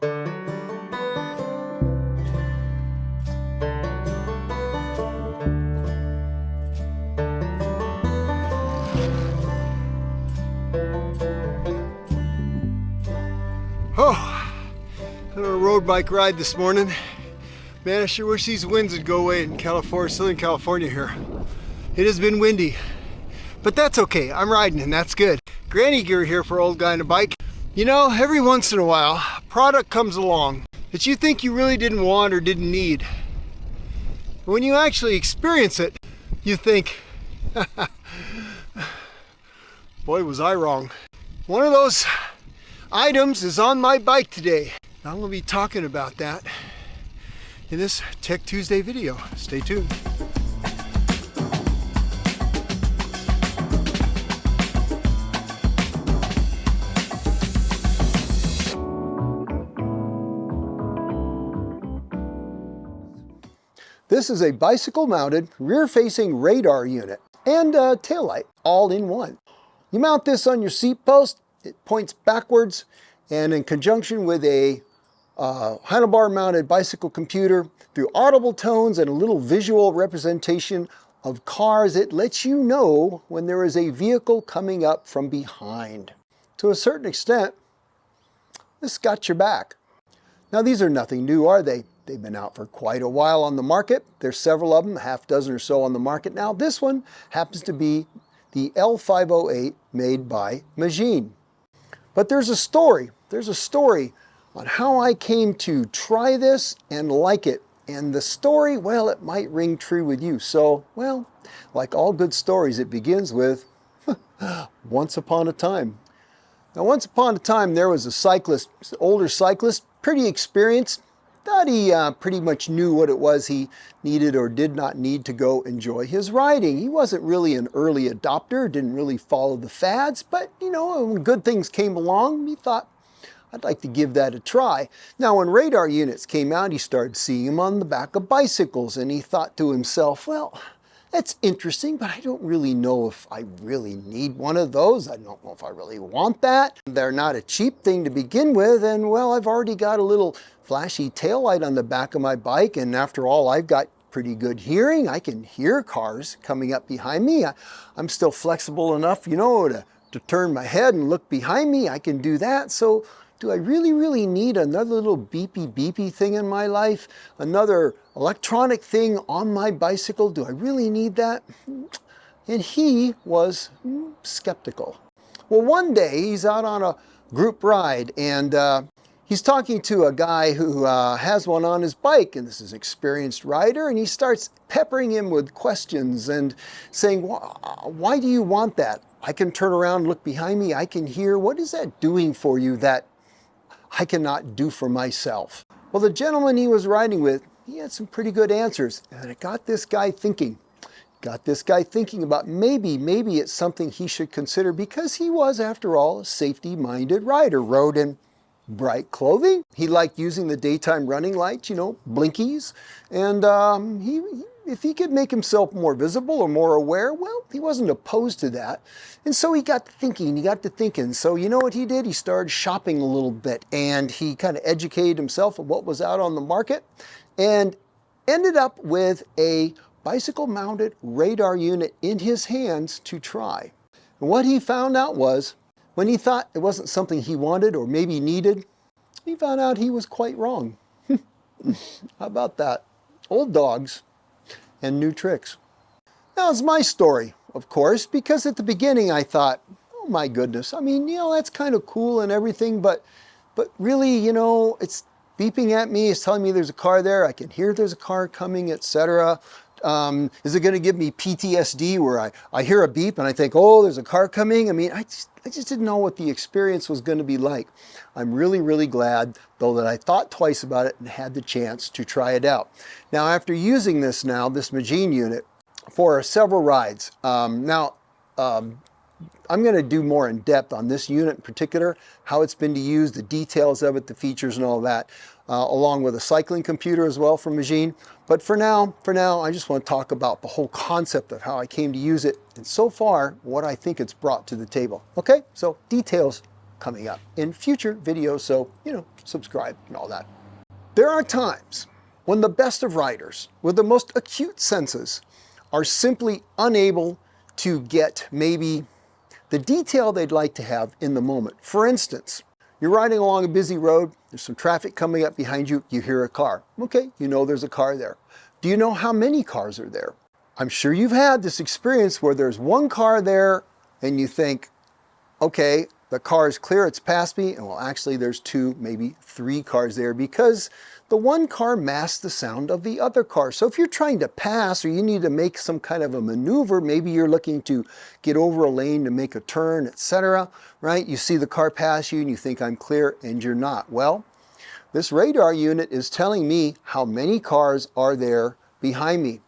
Oh, on a road bike ride this morning. Man, I sure wish these winds would go away in California, Southern California here. It has been windy, but that's okay. I'm riding and that's good. Granny gear here for Old Guy on a Bike. You know, every once in a while, a product comes along that you think you really didn't want or didn't need. When you actually experience it, you think, boy, was I wrong. One of those items is on my bike today. I'm going to be talking about that in this Tech Tuesday video. Stay tuned. This is a bicycle-mounted, rear-facing radar unit and a taillight all in one. You mount this on your seat post. It points backwards, and in conjunction with a handlebar-mounted bicycle computer, through audible tones and a little visual representation of cars, it lets you know when there is a vehicle coming up from behind. To a certain extent, this got your back. Now, these are nothing new, are they? They've been out for quite a while on the market. There's several of them, a half dozen or so on the market now. This one happens to be the L508 made by Magene. But there's a story on how I came to try this and like it. And the story, well, it might ring true with you. So, well, like all good stories, it begins with once upon a time. Now, once upon a time, there was a cyclist, an older cyclist, pretty experienced. Thought he pretty much knew what it was he needed or did not need to go enjoy his riding. He wasn't really an early adopter, didn't really follow the fads, but you know, when good things came along, he thought, I'd like to give that a try. Now, when radar units came out, he started seeing them on the back of bicycles, and he thought to himself, well, that's interesting, but I don't really know if I really need one of those. I don't know if I really want that. They're not a cheap thing to begin with, and well, I've already got a little flashy taillight on the back of my bike, and after all, I've got pretty good hearing. I can hear cars coming up behind me. I'm still flexible enough, you know, to turn my head and look behind me. I can do that. So do I really need another little beepy thing in my life? Another electronic thing on my bicycle? Do I really need that? And he was skeptical. Well, one day he's out on a group ride, and he's talking to a guy who has one on his bike, and this is an experienced rider, and he starts peppering him with questions and saying, why do you want that? I can turn around, look behind me, I can hear. What is that doing for you that I cannot do for myself? Well, the gentleman he was riding with, he had some pretty good answers, and it got this guy thinking. About maybe it's something he should consider, because he was, after all, a safety-minded rider, rode in bright clothing. He liked using the daytime running lights, you know, blinkies, and if he could make himself more visible or more aware, well, he wasn't opposed to that. And so he got to thinking. So you know what he did? He started shopping a little bit, and he kind of educated himself on what was out on the market, and ended up with a bicycle-mounted radar unit in his hands to try. And what he found out was, when he thought it wasn't something he wanted or maybe needed, he found out he was quite wrong. How about that? Old dogs and new tricks. Now, it's my story, of course, because at the beginning I thought, oh my goodness, I mean, you know, that's kind of cool and everything, but really, you know, it's beeping at me, it's telling me there's a car there, I can hear there's a car coming, etc. Is it going to give me PTSD where I hear a beep and I think, oh, there's a car coming? I mean, I just didn't know what the experience was going to be like. I'm really glad, though, that I thought twice about it and had the chance to try it out. Now, after using this Magene unit, for several rides, I'm going to do more in depth on this unit in particular, how it's been used, the details of it, the features and all that, along with a cycling computer as well from Magene. But for now, I just want to talk about the whole concept of how I came to use it, and so far, what I think it's brought to the table. Okay, so details coming up in future videos, so, subscribe and all that. There are times when the best of riders with the most acute senses are simply unable to get maybe the detail they'd like to have in the moment. For instance, you're riding along a busy road, there's some traffic coming up behind you, you hear a car. Okay, you know there's a car there. Do you know how many cars are there? I'm sure you've had this experience where there's one car there and you think, okay, the car is clear, it's past me, and well, actually there's 2, maybe 3 cars there because the one car masks the sound of the other car. So if you're trying to pass or you need to make some kind of a maneuver, maybe you're looking to get over a lane to make a turn, etc., right? You see the car pass you and you think I'm clear and you're not. Well, this radar unit is telling me how many cars are there behind me.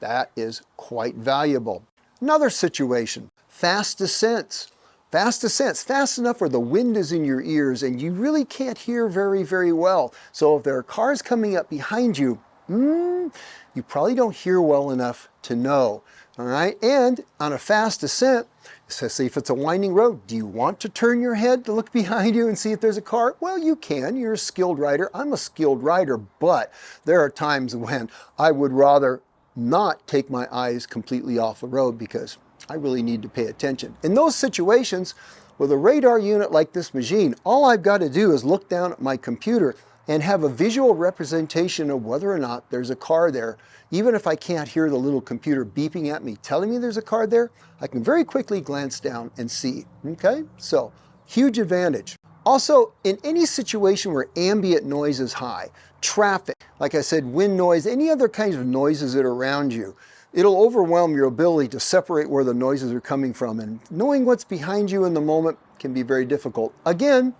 That is quite valuable. Another situation, fast descents. Fast descents, fast enough where the wind is in your ears and you really can't hear very, very well. So if there are cars coming up behind you, you probably don't hear well enough to know, all right? And on a fast descent, especially if it's a winding road, do you want to turn your head to look behind you and see if there's a car? Well, you can. You're a skilled rider. I'm a skilled rider, but there are times when I would rather not take my eyes completely off the road because I really need to pay attention. In those situations, with a radar unit like this Magene, all I've got to do is look down at my computer and have a visual representation of whether or not there's a car there. Even if I can't hear the little computer beeping at me, telling me there's a car there, I can very quickly glance down and see, okay? So, huge advantage. Also, in any situation where ambient noise is high, traffic, like I said, wind noise, any other kinds of noises that are around you, it'll overwhelm your ability to separate where the noises are coming from, and knowing what's behind you in the moment can be very difficult. Again,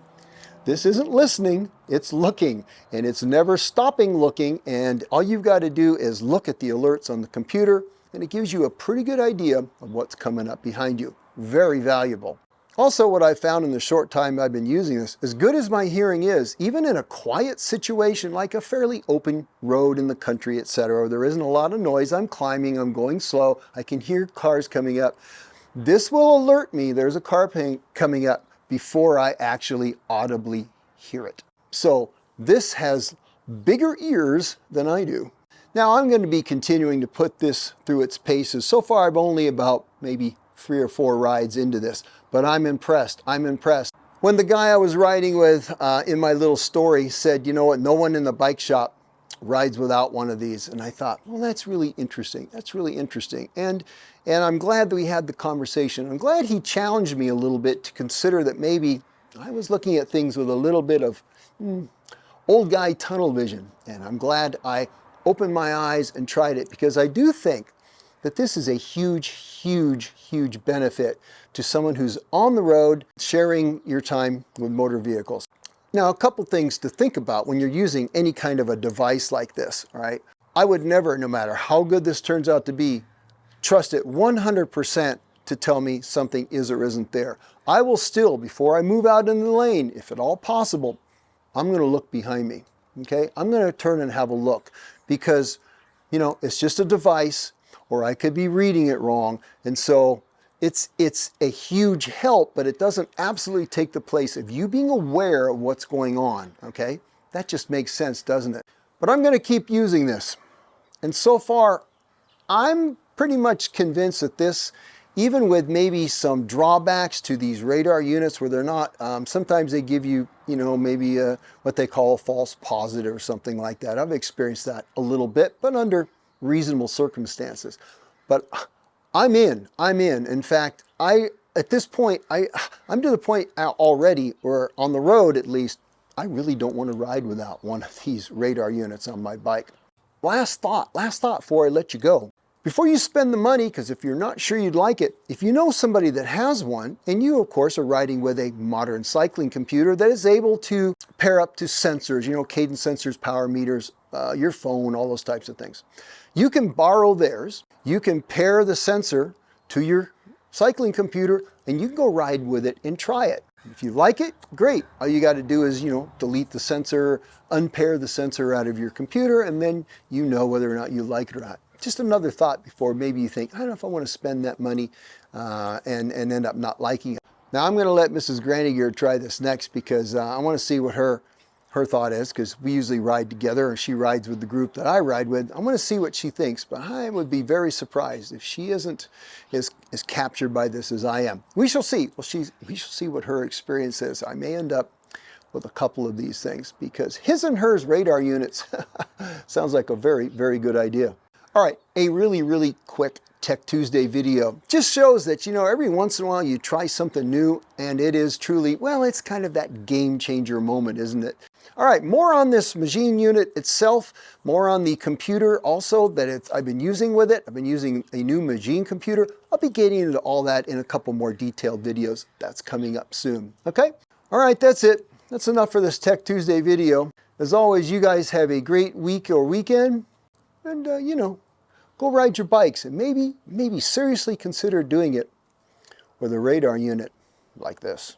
this isn't listening, it's looking, and it's never stopping looking, and all you've got to do is look at the alerts on the computer, and it gives you a pretty good idea of what's coming up behind you. Very valuable. Also, what I've found in the short time I've been using this, as good as my hearing is, even in a quiet situation like a fairly open road in the country, etc., there isn't a lot of noise, I'm climbing, I'm going slow, I can hear cars coming up, this will alert me there's a car coming up before I actually audibly hear it. So this has bigger ears than I do. Now I'm going to be continuing to put this through its paces. So far I've only about maybe 3 or 4 rides into this, but I'm impressed. I'm impressed. When the guy I was riding with in my little story said, you know what, no one in the bike shop rides without one of these. And I thought, well, that's really interesting. That's really interesting. And I'm glad that we had the conversation. I'm glad he challenged me a little bit to consider that maybe I was looking at things with a little bit of old guy tunnel vision. And I'm glad I opened my eyes and tried it, because I do think that this is a huge, huge, huge benefit to someone who's on the road sharing your time with motor vehicles. Now, a couple things to think about when you're using any kind of a device like this, all right? I would never, no matter how good this turns out to be, trust it 100% to tell me something is or isn't there. I will still, before I move out in the lane, if at all possible, I'm going to look behind me, okay? I'm going to turn and have a look, because, you know, it's just a device, or I could be reading it wrong, and so it's a huge help, but it doesn't absolutely take the place of you being aware of what's going on, okay? That just makes sense, doesn't it? But I'm going to keep using this, and so far, I'm pretty much convinced that this, even with maybe some drawbacks to these radar units where they're not, sometimes they give you, you know, maybe what they call a false positive or something like that. I've experienced that a little bit, but under reasonable circumstances. But I'm in. In fact, at this point, I'm to the point already, or on the road at least, I really don't want to ride without one of these radar units on my bike. Last thought before I let you go. Before you spend the money, because if you're not sure you'd like it, if you know somebody that has one, and you of course are riding with a modern cycling computer that is able to pair up to sensors, you know, cadence sensors, power meters, your phone, all those types of things. You can borrow theirs, you can pair the sensor to your cycling computer, and you can go ride with it and try it. If you like it, great. All you got to do is, you know, delete the sensor, unpair the sensor out of your computer, and then you know whether or not you like it or not. Just another thought before maybe you think, I don't know if I want to spend that money and end up not liking it. Now I'm going to let Mrs. Grandigear try this next because I want to see what her thought is, because we usually ride together and she rides with the group that I ride with. I'm going to see what she thinks, but I would be very surprised if she isn't as captured by this as I am. We shall see. Well, we shall see what her experience is. I may end up with a couple of these things because his and hers radar units sounds like a very, very good idea. All right, a really, really quick Tech Tuesday video. Just shows that, you know, every once in a while you try something new and it is truly, well, it's kind of that game changer moment, isn't it? All right, more on this Magene unit itself, more on the computer also that I've been using with it. I've been using a new Magene computer. I'll be getting into all that in a couple more detailed videos. That's coming up soon, okay? All right, that's it. That's enough for this Tech Tuesday video. As always, you guys have a great week or weekend, and you know, go ride your bikes and maybe seriously consider doing it with a radar unit like this.